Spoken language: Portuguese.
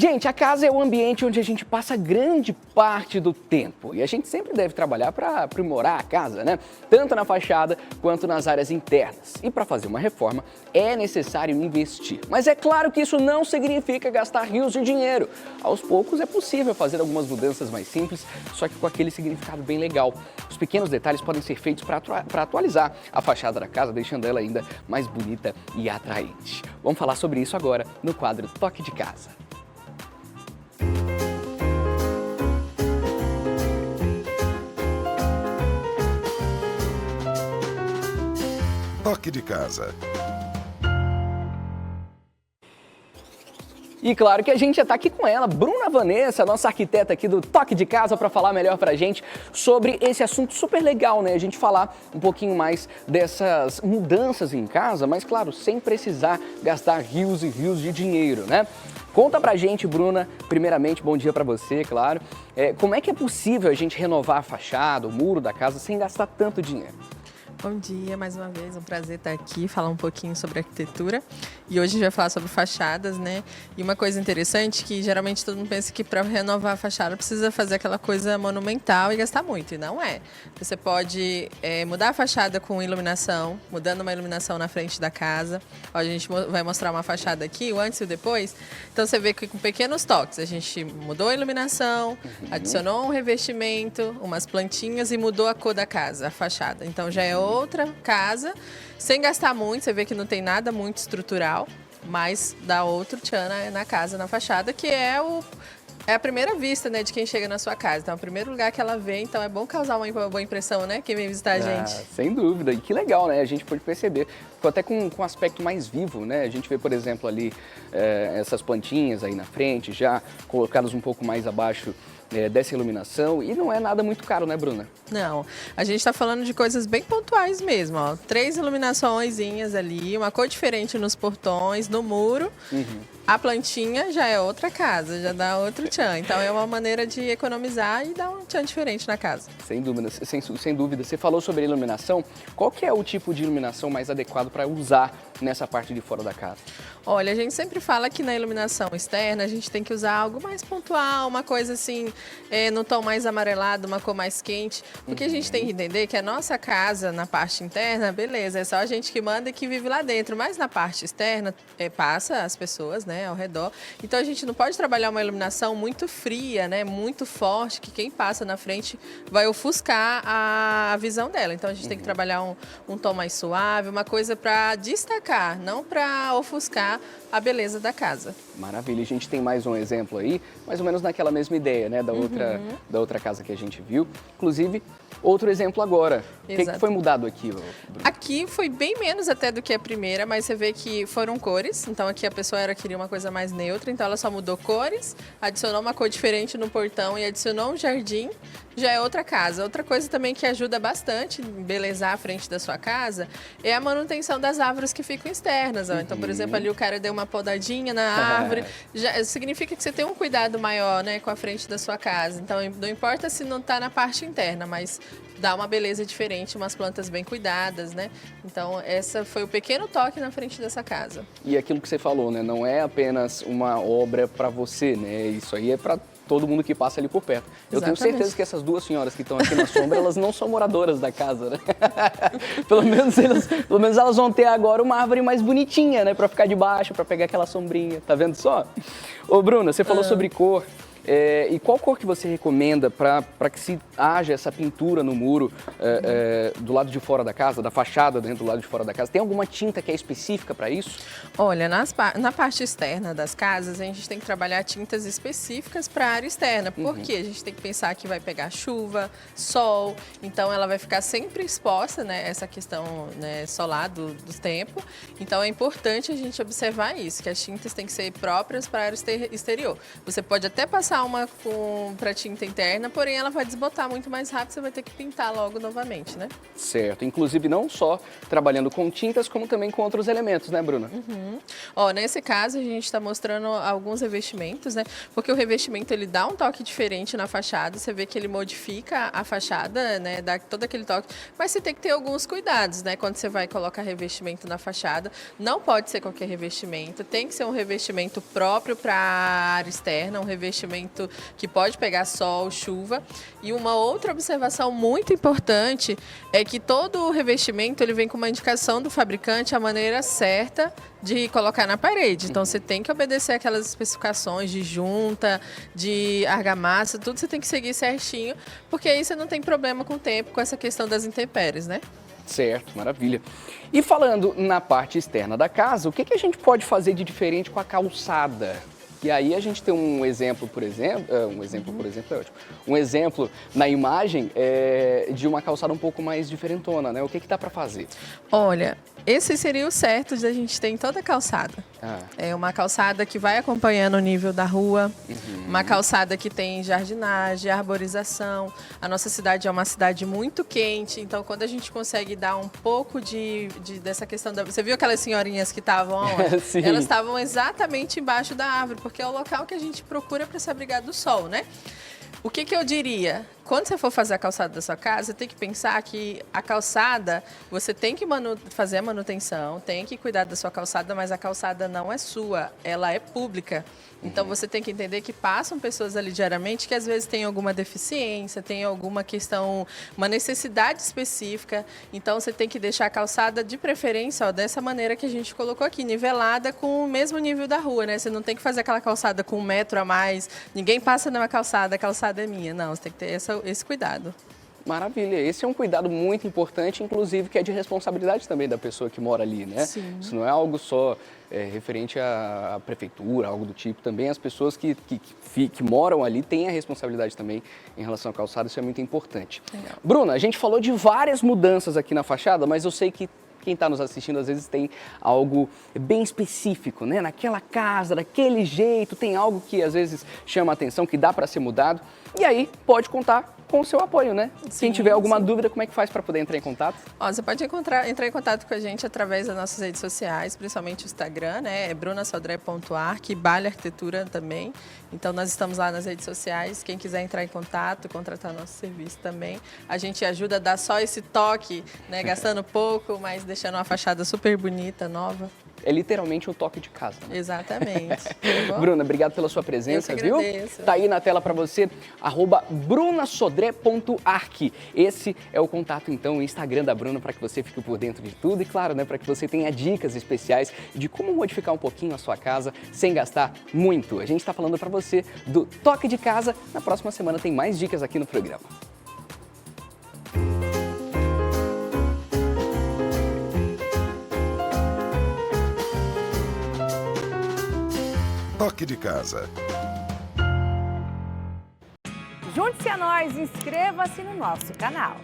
Gente, a casa é o ambiente onde a gente passa grande parte do tempo e a gente sempre deve trabalhar para aprimorar a casa, né? Tanto na fachada quanto nas áreas internas. E para fazer uma reforma é necessário investir. Mas é claro que isso não significa gastar rios de dinheiro. Aos poucos é possível fazer algumas mudanças mais simples, só que com aquele significado bem legal. Os pequenos detalhes podem ser feitos para atualizar a fachada da casa, deixando ela ainda mais bonita e atraente. Vamos falar sobre isso agora no quadro Toque de Casa. Toque de Casa. E claro que a gente já está aqui com ela, Bruna Vanessa, nossa arquiteta aqui do Toque de Casa, para falar melhor para a gente sobre esse assunto super legal, né? A gente falar um pouquinho mais dessas mudanças em casa, mas claro, sem precisar gastar rios e rios de dinheiro, né? Conta pra gente, Bruna, primeiramente, bom dia para você, claro. Como é que é possível a gente renovar a fachada, o muro da casa, sem gastar tanto dinheiro? Bom dia, mais uma vez, um prazer estar aqui, falar um pouquinho sobre arquitetura. E hoje a gente vai falar sobre fachadas, né? E uma coisa interessante que geralmente todo mundo pensa que para renovar a fachada precisa fazer aquela coisa monumental e gastar muito, e não é. Você pode mudar a fachada com iluminação, mudando uma iluminação na frente da casa. Ó, a gente vai mostrar uma fachada aqui, o antes e o depois. Então você vê que com pequenos toques a gente mudou a iluminação, adicionou um revestimento, umas plantinhas e mudou a cor da casa, a fachada. Então já é outra casa, sem gastar muito, você vê que não tem nada muito estrutural, mas dá outro tchan na casa, na fachada, que é a primeira vista, né, de quem chega na sua casa. Então, é o primeiro lugar que ela vê, então é bom causar uma boa impressão, né, quem vem visitar a gente. Sem dúvida, e que legal, né, a gente pode perceber, ficou até com um aspecto mais vivo, né, a gente vê, por exemplo, ali essas plantinhas aí na frente, já colocadas um pouco mais abaixo dessa iluminação, e não é nada muito caro, né, Bruna? Não, a gente está falando de coisas bem pontuais mesmo, ó. 3 iluminaçõezinhas ali, uma cor diferente nos portões, no muro. A plantinha já é outra casa, já dá outro tchan. Então é uma maneira de economizar e dar um tchan diferente na casa. Sem dúvida, sem dúvida. Você falou sobre iluminação. Qual que é o tipo de iluminação mais adequado para usar nessa parte de fora da casa? Olha, a gente sempre fala que na iluminação externa a gente tem que usar algo mais pontual, uma coisa assim, no tom mais amarelado, uma cor mais quente. Porque a gente tem que entender que a nossa casa, na parte interna, beleza, é só a gente que manda e que vive lá dentro. Mas na parte externa, passa as pessoas, né, ao redor. Então a gente não pode trabalhar uma iluminação muito fria, né, muito forte, que quem passa na frente vai ofuscar a visão dela. Então a gente tem que trabalhar um tom mais suave, uma coisa para destacar, não para ofuscar a beleza da casa. Maravilha, a gente tem mais um exemplo aí, mais ou menos naquela mesma ideia, né, da outra casa que a gente viu. Inclusive, outro exemplo agora. O que foi mudado aqui, Bruna? Aqui foi bem menos até do que a primeira, mas você vê que foram cores. Então aqui a pessoa queria uma coisa mais neutra, então ela só mudou cores, adicionou uma cor diferente no portão e adicionou um jardim. Já é outra casa. Outra coisa também que ajuda bastante a embelezar a frente da sua casa é a manutenção das árvores que ficam externas. Ó. Então, por exemplo, ali o cara deu uma podadinha na árvore. Já significa que você tem um cuidado maior, né, com a frente da sua casa. Então, não importa se não está na parte interna, mas dá uma beleza diferente, umas plantas bem cuidadas, né? Então, essa foi o pequeno toque na frente dessa casa. E aquilo que você falou, né, não é apenas uma obra para você, né? Isso aí é para todo mundo que passa ali por perto. Eu tenho certeza que essas duas senhoras que estão aqui na sombra, elas não são moradoras da casa, né? pelo menos elas vão ter agora uma árvore mais bonitinha, né? Pra ficar debaixo, pra pegar aquela sombrinha. Tá vendo só? Ô, Bruna, você falou sobre cor. E qual cor que você recomenda para que se haja essa pintura no muro do lado de fora da casa, da fachada dentro do lado de fora da casa? Tem alguma tinta que é específica para isso? Olha, na parte externa das casas, a gente tem que trabalhar tintas específicas para a área externa. Porque a gente tem que pensar que vai pegar chuva, sol, então ela vai ficar sempre exposta, né, essa questão, né, solar do tempo. Então é importante a gente observar isso, que as tintas têm que ser próprias para a área exterior. Você pode até passar passar uma para tinta interna, porém ela vai desbotar muito mais rápido, você vai ter que pintar logo novamente, né? Certo. Inclusive não só trabalhando com tintas, como também com outros elementos, né, Bruna? Ó, nesse caso a gente está mostrando alguns revestimentos, né? Porque o revestimento ele dá um toque diferente na fachada, você vê que ele modifica a fachada, né? Dá todo aquele toque, mas você tem que ter alguns cuidados, né? Quando você vai colocar revestimento na fachada, não pode ser qualquer revestimento, tem que ser um revestimento próprio para a área externa, um revestimento que pode pegar sol, chuva. E uma outra observação muito importante é que todo o revestimento ele vem com uma indicação do fabricante a maneira certa de colocar na parede. Então você tem que obedecer aquelas especificações de junta, de argamassa, tudo você tem que seguir certinho, porque aí você não tem problema com o tempo, com essa questão das intempéries, né? Certo, maravilha. E falando na parte externa da casa, o que a gente pode fazer de diferente com a calçada? E aí a gente tem um exemplo, por exemplo, é ótimo. Um exemplo na imagem de uma calçada um pouco mais diferentona, né? O que dá para fazer? Olha, esse seria o certo de a gente ter em toda a calçada. É uma calçada que vai acompanhando o nível da rua, uma calçada que tem jardinagem, arborização. A nossa cidade é uma cidade muito quente, então quando a gente consegue dar um pouco dessa questão da... Você viu aquelas senhorinhas que estavam onde? Sim. Elas estavam exatamente embaixo da árvore, porque é o local que a gente procura para se abrigar do sol, né? O que eu diria? Quando você for fazer a calçada da sua casa, tem que pensar que a calçada, você tem que fazer a manutenção, tem que cuidar da sua calçada, mas a calçada não é sua, ela é pública. Então você tem que entender que passam pessoas ali diariamente que às vezes têm alguma deficiência, tem alguma questão, uma necessidade específica. Então você tem que deixar a calçada de preferência, ó, dessa maneira que a gente colocou aqui, nivelada com o mesmo nível da rua, né? Você não tem que fazer aquela calçada com 1 metro a mais, ninguém passa na minha calçada, a calçada é minha. Não, você tem que ter esse cuidado. Maravilha, esse é um cuidado muito importante, inclusive que é de responsabilidade também da pessoa que mora ali, né? Sim. Isso não é algo só referente à prefeitura, algo do tipo. Também as pessoas que moram ali têm a responsabilidade também em relação à calçada, isso é muito importante. Legal. Bruna, a gente falou de várias mudanças aqui na fachada, mas eu sei que quem está nos assistindo às vezes tem algo bem específico, né? Naquela casa, daquele jeito, tem algo que às vezes chama a atenção, que dá para ser mudado. E aí pode contar com o seu apoio, né? Sim, quem tiver alguma dúvida, como é que faz para poder entrar em contato? Ó, você pode entrar em contato com a gente através das nossas redes sociais, principalmente o Instagram, né? É brunasodré.arc, Bale Arquitetura também. Então nós estamos lá nas redes sociais. Quem quiser entrar em contato, contratar nosso serviço também. A gente ajuda a dar só esse toque, né? Gastando pouco, mas deixando uma fachada super bonita, nova. É literalmente um toque de casa, né? Exatamente. Tá Bruna, obrigado pela sua presença, Eu que viu? agradeço. Tá aí na tela para você, @brunasodré.arc. Esse é o contato, então, o Instagram da Bruna, para que você fique por dentro de tudo e, claro, né, para que você tenha dicas especiais de como modificar um pouquinho a sua casa sem gastar muito. A gente está falando para você do toque de casa. Na próxima semana tem mais dicas aqui no programa. Toque de casa. Junte-se a nós, inscreva-se no nosso canal.